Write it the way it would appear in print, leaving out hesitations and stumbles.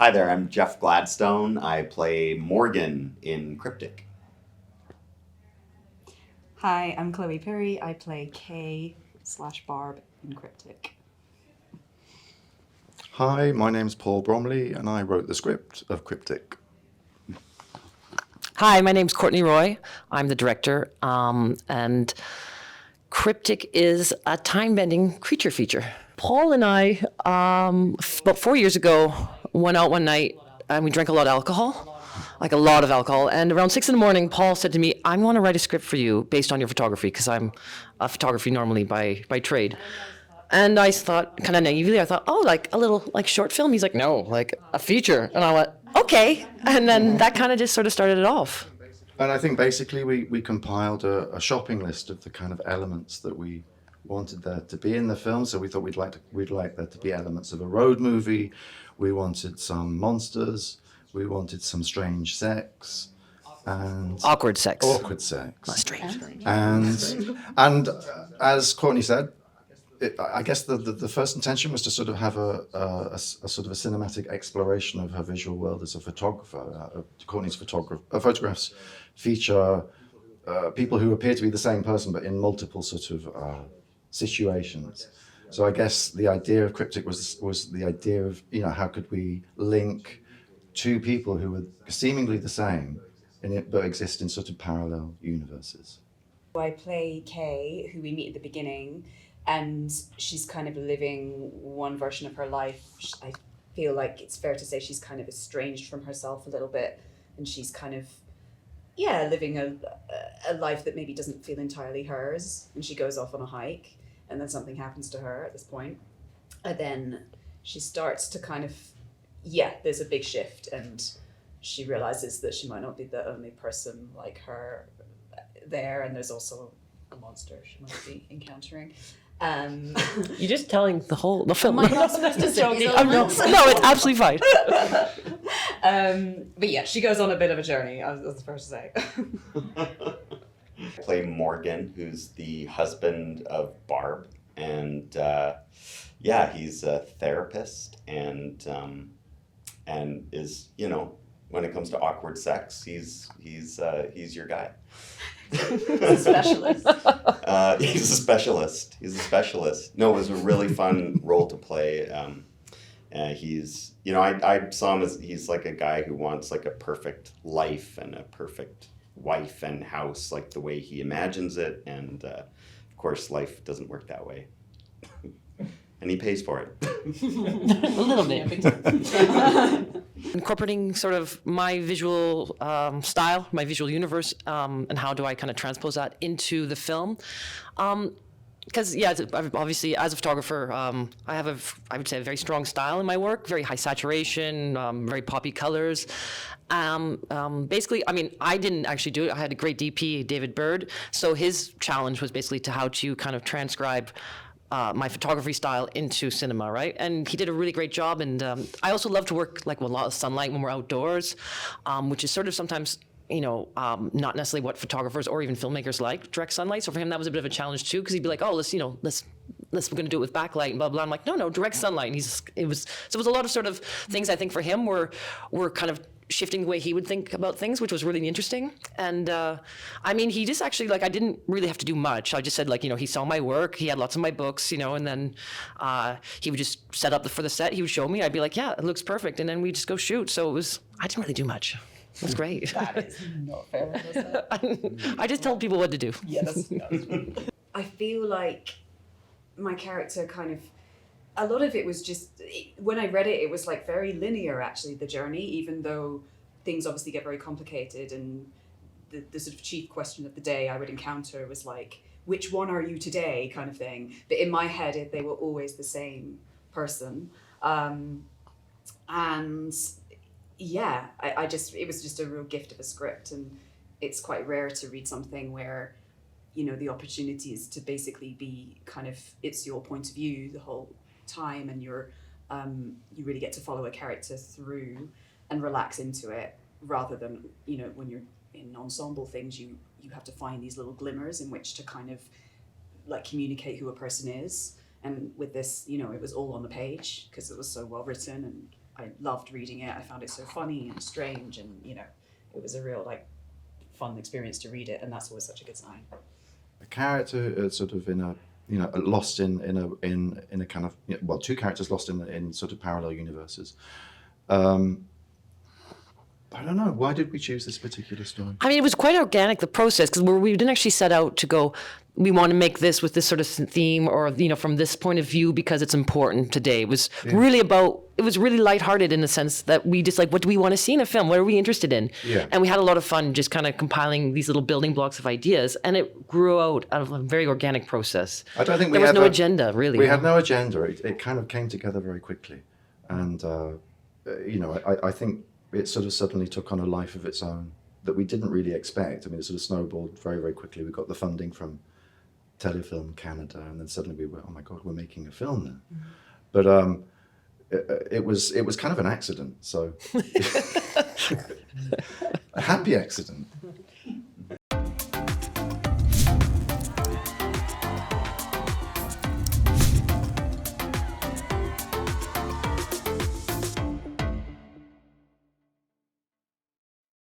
Hi there, I'm Jeff Gladstone. I play Morgan in Kryptic. Hi, I'm Chloe Perry. I play Kay/Barb in Kryptic. Hi, my name's Paul Bromley, and I wrote the script of Kryptic. Hi, my name's Courtney Roy. I'm the director, and Kryptic is a time-bending creature feature. Paul and I, about 4 years ago, went out one night and we drank a lot of alcohol, like a lot of alcohol. And around 6 in the morning, Paul said to me, "I want to write a script for you based on your photography, because I'm a photography normally by trade." And I thought, kind of naively, I thought, oh, like a little like short film. He's like, "No, like a feature." And I went, okay. And then that kind of just sort of started it off. And I think basically we compiled a shopping list of the kind of elements that we wanted there to be in the film. So we thought we'd like there to be elements of a road movie. We wanted some monsters. We wanted some strange sex. And Awkward sex. awkward sex. Not strange. And as Courtney said, I guess the first intention was to sort of have a sort of a cinematic exploration of her visual world as a photographer. Courtney's photographs feature people who appear to be the same person, but in multiple sort of situations. So I guess the idea of Kryptic was the idea of, how could we link two people who were seemingly the same, but exist in sort of parallel universes. I play Kay, who we meet at the beginning, and she's kind of living one version of her life. I feel like it's fair to say she's kind of estranged from herself a little bit, and she's kind of, living a life that maybe doesn't feel entirely hers. And she goes off on a hike, and then something happens to her at this point. And then she starts to kind of, there's a big shift, and she realizes that she might not be the only person like her there, and there's also a monster she might be encountering. You're just telling the film. Am I not supposed to say these No, elements? it's absolutely fine. But yeah, she goes on a bit of a journey, I was the first to say. I play Morgan, who's the husband of Barb, and he's a therapist, and is, when it comes to awkward sex, he's your guy. He's a specialist. He's a specialist. No, it was a really fun role to play. He's, I saw him as, he's like a guy who wants like a perfect life and a perfect wife and house, like the way he imagines it. And of course, life doesn't work that way. And he pays for it. A little bit. Incorporating sort of my visual style, my visual universe, and how do I kind of transpose that into the film. Because, obviously, as a photographer, I have I would say, a very strong style in my work, very high saturation, very poppy colors. Basically, I didn't actually do it. I had a great DP, David Bird. So his challenge was basically how to kind of transcribe my photography style into cinema, right? And he did a really great job. And I also love to work with a lot of sunlight when we're outdoors, which is sort of sometimes, not necessarily what photographers or even filmmakers like, direct sunlight. So for him, that was a bit of a challenge too, because he'd be like, "Oh, let's we're going to do it with backlight and blah blah." I'm like, no, direct sunlight. And it was a lot of sort of things I think for him were kind of shifting the way he would think about things, which was really interesting. And he just actually, I didn't really have to do much. I just said, he saw my work, he had lots of my books, and then he would just set up for the set, he would show me, I'd be like, yeah, it looks perfect, and then we'd just go shoot. So I didn't really do much. It was great. That is not fair, is it? I just tell people what to do. Yes. I feel like my character kind of, a lot of it was just, when I read it, it was very linear, actually, the journey, even though things obviously get very complicated. And the sort of chief question of the day I would encounter was which one are you today, kind of thing. But in my head, they were always the same person. It was just a real gift of a script. And it's quite rare to read something where, the opportunity is to basically be it's your point of view the whole time, and you really get to follow a character through and relax into it, rather than when you're in ensemble things, you have to find these little glimmers in which to kind of communicate who a person is. And with this, it was all on the page because it was so well written, and I loved reading it. I found it so funny and strange, and it was a real fun experience to read it, and that's always such a good sign. A character sort of in a lost in a kind of well, two characters lost in sort of parallel universes. I don't know, why did we choose this particular story? I mean, it was quite organic, the process, because we didn't actually set out to go, we want to make this with this sort of theme or, from this point of view because it's important today. It was really it was really lighthearted in the sense that we just what do we want to see in a film? What are we interested in? Yeah. And we had a lot of fun just kind of compiling these little building blocks of ideas, and it grew out of a very organic process. I don't think there was no agenda, really. We had no agenda. It kind of came together very quickly. And, I think it sort of suddenly took on a life of its own that we didn't really expect. I mean, it sort of snowballed very, very quickly. We got the funding from Telefilm Canada, and then suddenly we were, oh my God, we're making a film now. Mm-hmm. But it was kind of an accident, so a happy accident.